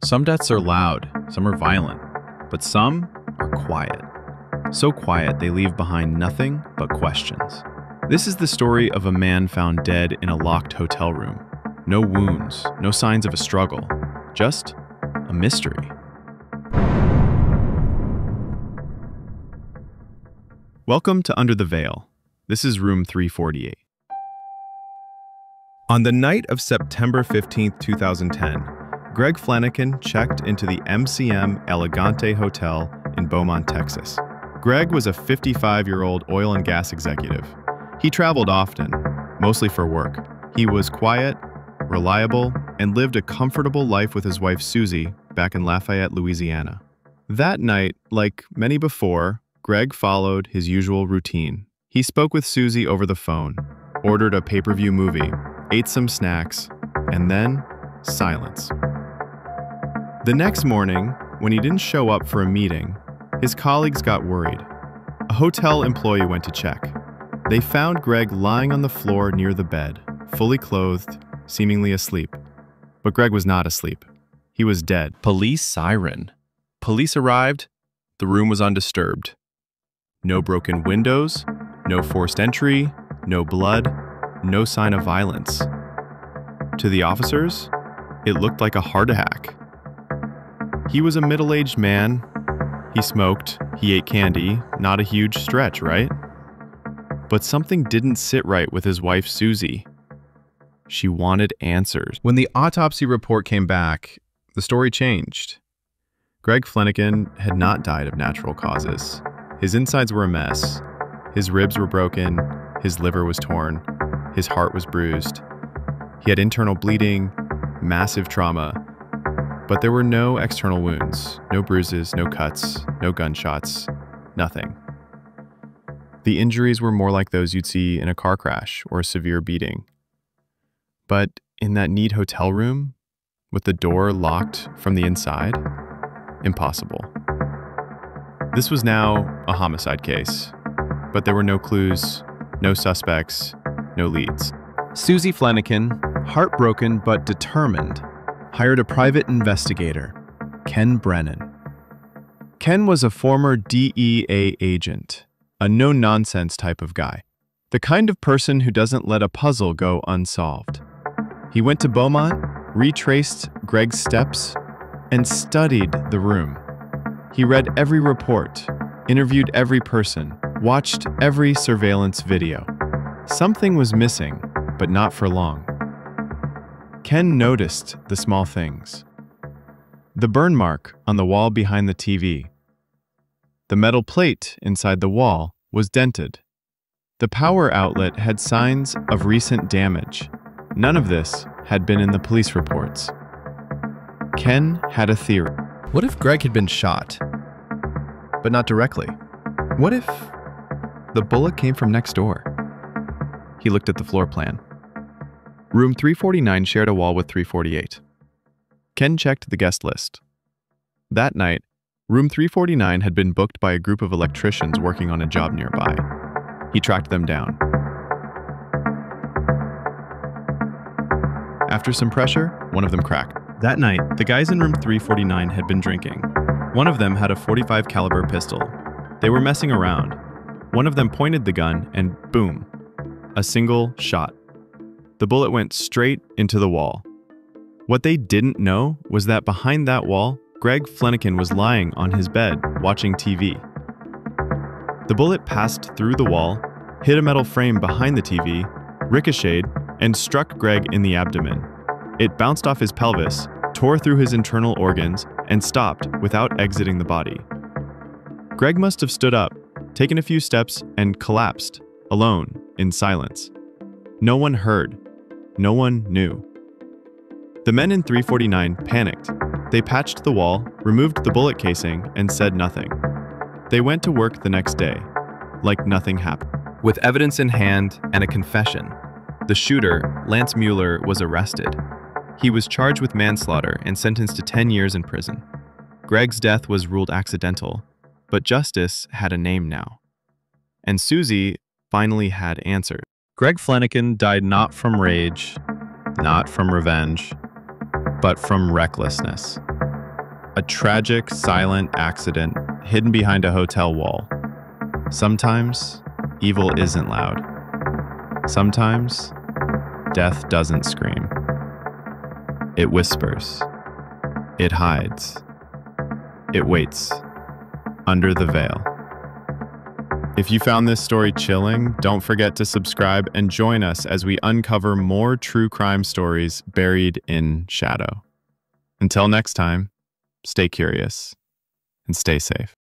Some deaths are loud, some are violent, but some are quiet. So quiet they leave behind nothing but questions. This is the story of a man found dead in a locked hotel room. No wounds, no signs of a struggle, just a mystery. Welcome to Under the Veil. This is room 348. On the night of September 15, 2010, Greg Flanagan checked into the MCM Elegante Hotel in Beaumont, Texas. Greg was a 55-year-old oil and gas executive. He traveled often, mostly for work. He was quiet, reliable, and lived a comfortable life with his wife Susie back in Lafayette, Louisiana. That night, like many before, Greg followed his usual routine. He spoke with Susie over the phone, ordered a pay-per-view movie, ate some snacks, and then silence. The next morning, when he didn't show up for a meeting, his colleagues got worried. A hotel employee went to check. They found Greg lying on the floor near the bed, fully clothed, seemingly asleep. But Greg was not asleep. He was dead. Police siren. Police arrived. The room was undisturbed. No broken windows, no forced entry, no blood, no sign of violence. To the officers, it looked like a heart attack. He was a middle-aged man. He smoked, he ate candy, not a huge stretch, right? But something didn't sit right with his wife, Susie. She wanted answers. When the autopsy report came back, the story changed. Greg Flanagan had not died of natural causes. His insides were a mess. His ribs were broken, his liver was torn, his heart was bruised. He had internal bleeding, massive trauma, but there were no external wounds, no bruises, no cuts, no gunshots, nothing. The injuries were more like those you'd see in a car crash or a severe beating. But in that neat hotel room, with the door locked from the inside, impossible. This was now a homicide case, but there were no clues, no suspects, no leads. Susie Flanagan, heartbroken but determined, hired a private investigator, Ken Brennan. Ken was a former DEA agent, a no-nonsense type of guy, the kind of person who doesn't let a puzzle go unsolved. He went to Beaumont, retraced Greg's steps, and studied the room. He read every report, interviewed every person, watched every surveillance video. Something was missing, but not for long. Ken noticed the small things. The burn mark on the wall behind the TV. The metal plate inside the wall was dented. The power outlet had signs of recent damage. None of this had been in the police reports. Ken had a theory. What if Greg had been shot, but not directly? What if the bullet came from next door? He looked at the floor plan. Room 349 shared a wall with 348. Ken checked the guest list. That night, room 349 had been booked by a group of electricians working on a job nearby. He tracked them down. After some pressure, one of them cracked. That night, the guys in room 349 had been drinking. One of them had a .45 caliber pistol. They were messing around. One of them pointed the gun and boom, a single shot. The bullet went straight into the wall. What they didn't know was that behind that wall, Greg Flanagan was lying on his bed watching TV. The bullet passed through the wall, hit a metal frame behind the TV, ricocheted, and struck Greg in the abdomen. It bounced off his pelvis, tore through his internal organs, and stopped without exiting the body. Greg must have stood up, taken a few steps, and collapsed, alone, in silence. No one heard. No one knew. The men in 349 panicked. They patched the wall, removed the bullet casing, and said nothing. They went to work the next day, like nothing happened. With evidence in hand and a confession, the shooter, Lance Mueller, was arrested. He was charged with manslaughter and sentenced to 10 years in prison. Greg's death was ruled accidental, but justice had a name now. And Susie finally had answers. Greg Flanagan died not from rage, not from revenge, but from recklessness. A tragic, silent accident hidden behind a hotel wall. Sometimes, evil isn't loud. Sometimes, death doesn't scream. It whispers. It hides. It waits under the veil. If you found this story chilling, don't forget to subscribe and join us as we uncover more true crime stories buried in shadow. Until next time, stay curious and stay safe.